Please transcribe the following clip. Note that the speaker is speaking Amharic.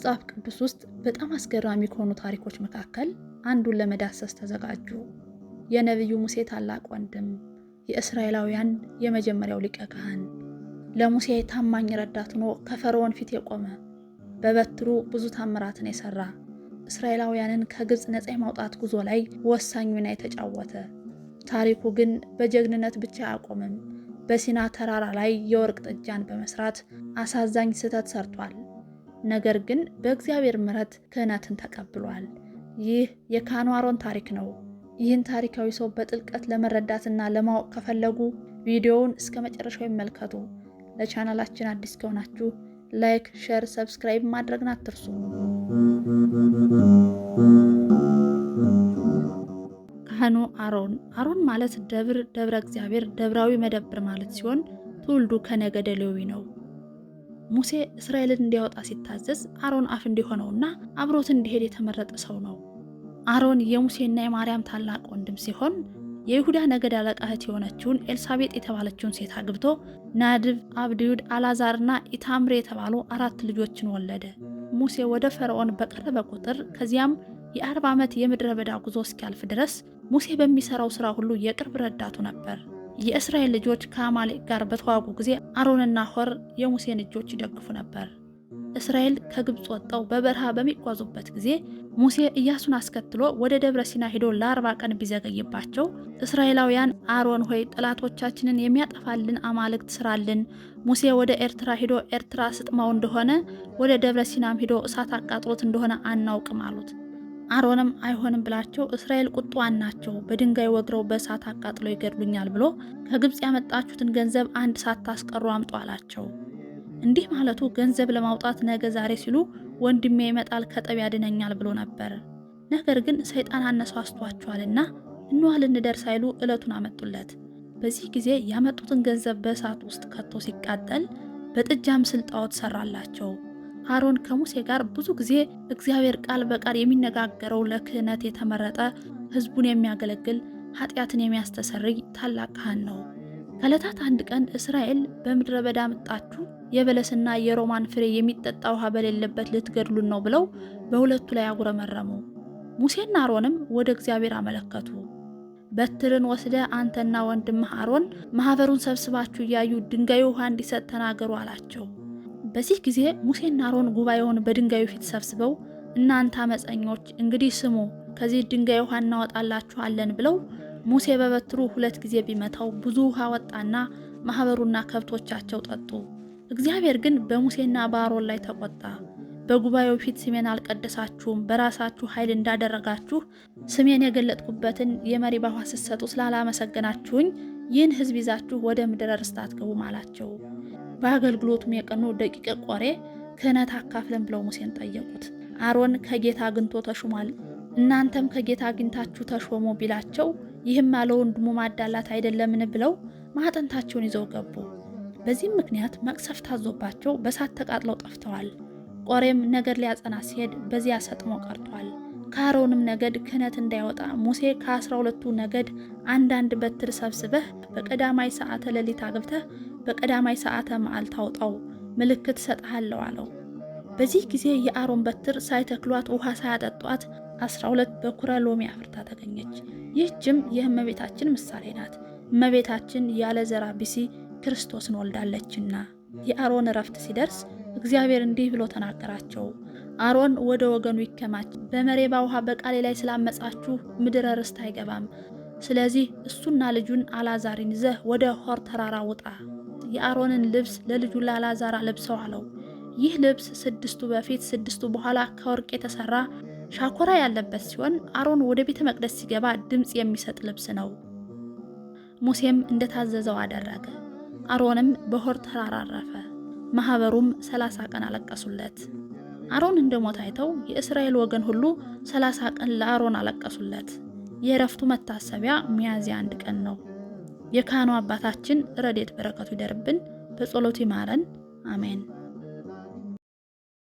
በመጽሐፍ ቅዱስ ውስጥ በጣም አስገራሚ ከሆኑ ታሪኮች መካከል አንዱን ለመዳሰስ ተዘጋጁ። የነቢዩ ሙሴ ታላቅ ወንድም፣ የእስራኤላውያን የመጀመሪያው ሊቀ ካህን፣ ለሙሴ ታማኝ ረዳት ሆኖ ከፈርዖን ፊት የቆመ፣ በበትሩ ብዙ ታምራትን የሰራ፣ እስራኤላውያንን ከግብፅ ነፃ የማውጣት ጉዞ ላይ ወሳኝ ሚና የተጫወተ። ታሪኩ ግን በጀግንነት ብቻ አያቆምም። በሲና ተራራ ላይ የወርቅ ጥጃን በመስራት አሳዛኝ ስህተት ሰርቷል። ነገር ግን በእግዚአብሔር ምሕረት ክህነትን ተቀብሏል። ይህ የካህኑ አሮን ታሪክ ነው። ይህን ታሪካዊ ሰው በጥልቀት ለመረዳትና ለማወቅ ከፈለጉ ቪዲዮውን እስከ መጨረሻው ይመልከቱ። ለቻናላችን አዲስ ከሆናችሁ ላይክ፣ ሼር፣ ሰብስክራይብ ማድረግን አትርሱ። ካህኑ አሮን ማለት ደብረ እግዚአብሔር ደብራዊ መደብር ማለት ሲሆን ትውልዱ ከነገደ ሌዊ ነው። ሙሴ እስራኤልን እንዲያወጣ ሲታዘዝ አሮን አፍ እንዲሆነውና አብሮት እንዲሄድ የተመረጠ ሰው ነው። አሮን የሙሴና የማርያም ታላቅ ወንድም ሲሆን የይሁዳ ነገድ አለቃ እህት የሆነችውን ኤልሳቤጥ የተባለችውን ሴት አግብቶ ናድብ፣ አብድዩድ፣ አላዛርና ኢታምሬ የተባሉ 4 ልጆችን ወለደ። ሙሴ ወደ ፈርዖን በቀረበ ቁጥር ከዚያም የ40 ዓመት የምድረ በዳ ጉዞ እስኪያልፍ ድረስ ሙሴ በሚሰራው ስራ ሁሉ የቅርብ ረዳቱ ነበር። የእስራኤል ልጆች ከአማሌቅ ጋር በተዋጉ ጊዜ አሮንና ሆር የሙሴን እጆች ይደግፉ ነበር። እስራኤል ከግብፅ ወጥተው በበረሃ በሚጓዙበት ጊዜ ሙሴ ኢያሱን አስከትሎ ወደ ደብረ ሲና ሄዶ ለ40 ቀን ቢዘገይባቸው እስራኤላውያን አሮን ሆይ ጠላቶቻችንን የሚያጠፋልን አማልክት ስራልን፣ ሙሴ ወደ ኤርትራ ሄዶ ኤርትራ ስጥማው እንደሆነ ወደ ደብረ ሲናም ሄዶ እሳት አቃጥሎት እንደሆነ አናውቅም አሉት። አሮንም አይሆንም ብላቸው እስራኤል ቁጣዋን ናቸው፣ በድንጋይ ወግረው በእሳት አቃጥለው ይገድሉኛል ብሎ ከግብፅ ያመጣችሁትን ገንዘብ አንድ ሳታስቀሩ አምጡ አላቸው። እንዲህ ማለቱ ገንዘብ ለማውጣት ነገ ዛሬ ሲሉ ወንድሜ ይመጣል ከጠብ ያድነኛል ብሎ ነበር። ነገር ግን ሰይጣን አነሳስቷቸዋልና እንዋ ልንደርስ ሳይሉ ዕለቱን አመጡለት። በዚህ ጊዜ ያመጡትን ገንዘብ በእሳት ውስጥ ከቶ ሲቃጠል በጥጃ ምስል ጣዖት ሰራላቸው። አሮን ከሙሴ ጋር ብዙ ጊዜ እግዚአብሔር ቃል በቃል የሚነጋገረው ለክህነት የተመረጠ ሕዝቡን የሚያገለግል ኃጢአትን የሚያስተሰርይ ታላቅ ካህን ነው። ከዕለታት አንድ ቀን እስራኤል በምድረ በዳ መጣችሁ የበለስና የሮማን ፍሬ የሚጠጣ ውሃ በሌለበት ልትገድሉን ነው ብለው በሁለቱ ላይ አጉረመረሙ። ሙሴና አሮንም ወደ እግዚአብሔር አመለከቱ። በትርን ወስደ አንተና ወንድምህ አሮን ማህበሩን ሰብስባችሁ እያዩ ድንጋዩ ውሃ እንዲሰጥ ተናገሩ አላቸው። በዚህ ጊዜ ሙሴና አሮን ጉባኤውን በድንጋዩ ፊት ሰብስበው እናንተ አመፀኞች እንግዲህ ስሙ፣ ከዚህ ድንጋይ ውሃ እናወጣላችኋለን ብለው ሙሴ በበትሩ 2 ጊዜ ቢመታው ብዙ ውሃ ወጣና ማህበሩና ከብቶቻቸው ጠጡ። እግዚአብሔር ግን በሙሴና በአሮን ላይ ተቆጣ። በጉባኤው ፊት ስሜን አልቀደሳችሁም፣ በራሳችሁ ኃይል እንዳደረጋችሁ ስሜን የገለጥኩበትን የመሪባ ውሃ ስትሰጡ ስላላመሰገናችሁኝ ይህን ሕዝብ ይዛችሁ ወደ ምድረ ርስት አትገቡም አላቸው። በአገልግሎቱም የቀኑ ደቂቀ ቆሬ ክህነት አካፍለን ብለው ሙሴን ጠየቁት። አሮን ከጌታ አግኝቶ ተሹሟል፣ እናንተም ከጌታ አግኝታችሁ ተሾሙ ቢላቸው ይህም ለወንድሙ ማዳላት አይደለምን ብለው ማዕጠንታቸውን ይዘው ገቡ። በዚህም ምክንያት መቅሰፍት ታዞባቸው በሳት ተቃጥለው ጠፍተዋል። ቆሬም ነገድ ሊያጸና ሲሄድ በዚያ ሰጥሞ ቀርቷል። ከአሮንም ነገድ ክህነት እንዳይወጣ ሙሴ ከ12ቱ ነገድ አንዳንድ በትር ሰብስበህ በቀዳማይ ሰዓተ ሌሊት አግብተህ በቀዳማይ ሰዓተ መዓልት አውጣው፣ ምልክት ሰጥሃለሁ አለው። በዚህ ጊዜ የአሮን በትር ሳይተክሏት ውሃ ሳያጠጧት 12 በኩረ ሎሚ አፍርታ ተገኘች። ይህችም የእመቤታችን ምሳሌ ናት። እመቤታችን ያለ ዘራ ቢሲ ክርስቶስን ወልዳለችና። የአሮን እረፍት ሲደርስ እግዚአብሔር እንዲህ ብሎ ተናገራቸው። አሮን ወደ ወገኑ ይከማች፣ በመሬባ ውሃ በቃሌ ላይ ስላመጻችሁ ምድረ ርስት አይገባም። ስለዚህ እሱና ልጁን አላዛርን ይዘህ ወደ ሆር ተራራ ውጣ። የአሮንን ልብስ ለልጁ ለአላዛር ለብሰው አለው። ይህ ልብስ 6ቱ በፊት 6ቱ በኋላ ከወርቅ የተሰራ ሻኮራ ያለበት ሲሆን አሮን ወደ ቤተ መቅደስ ሲገባ ድምፅ የሚሰጥ ልብስ ነው። ሙሴም እንደታዘዘው አደረገ። አሮንም በሆር ተራራ አረፈ። ማህበሩም 30 ቀን አለቀሱለት። አሮን እንደሞተ አይተው የእስራኤል ወገን ሁሉ 30 ቀን ለአሮን አለቀሱለት። የእረፍቱ መታሰቢያ ሚያዝያ 1 ቀን ነው። የካህኑ አባታችን ረድኤት በረከቱ ይደርብን፣ በጸሎቱ ይማረን፣ አሜን።